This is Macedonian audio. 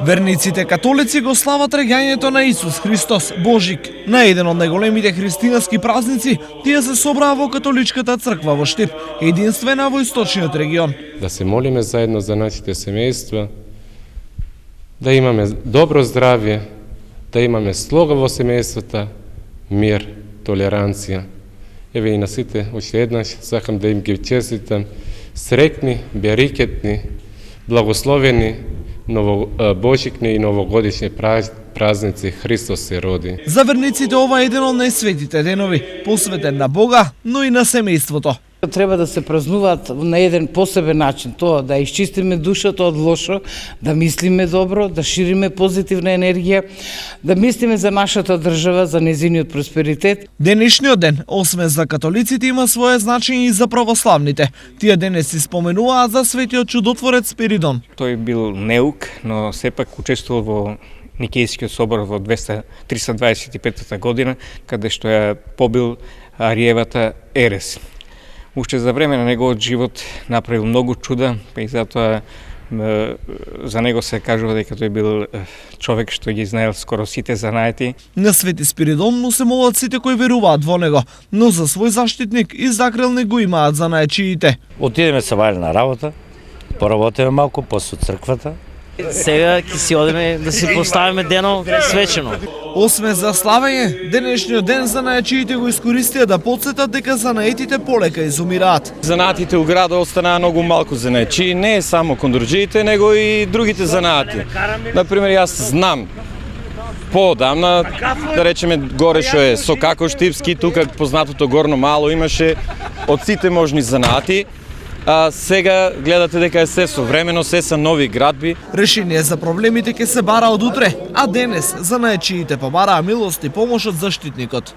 Верниците католици го слават регањето на Исус Христос, Божик. На еден од најголемите христијански празници, тие се собраа во католичката црква во Штип, единствена во источниот регион. Да се молиме заедно за нашите семејства, да имаме добро здравје, да имаме слога во семејствата, мир, толеранција. Еве и на сите, уште еднаш, сакам да им ги честитам срекни, берикетни, благословени Божикни и новогодишни празници Христос се роди. За верниците ова е еден од најсветите денови, посветен на Бога, но и на семејството. Треба да се празнуваат на еден посебен начин, тоа да исчистиме душата од лошо, да мислиме добро, да шириме позитивна енергија, да мислиме за нашата држава, за незиниот просперитет. Денешниот ден, освен за католиците, има свое значење и за православните. Тие денес си споменуваат за светиот чудотворец Спиридон. Тој бил неук, но сепак учествувал во Никејскиот собор во 325 година, каде што ја побил Ариевата ерес. Уште за време на неговиот живот направил многу чуда, па и затоа за него се кажува дека тој бил човек што ги знаел скоро сите занаети. На Свети Спиридон му се молат сите кои веруваат во него, но за свој заштитник и закрилник го имаат занаечиите. Отидеме се вали на работа, поработиме малку, после црквата. Сега ќе си одиме да си поставиме денов свечено. Освен за славење, денешниот ден занаечиите го искористија да потсетат дека занаетите полека изумираат. Занаатите у градот останаа многу малку занаечии, не само кондруџиите, него и другите занаати. Например, јас знам поодамна, да речеме горе што е Сокако Штипски, тука познатото Горно Мало имаше од сите можни занаати. А сега гледате дека е се современо, се са нови градби. Решение за проблемите ќе се бара од утре, а денес занаечиите побараа милост и помош од заштитникот.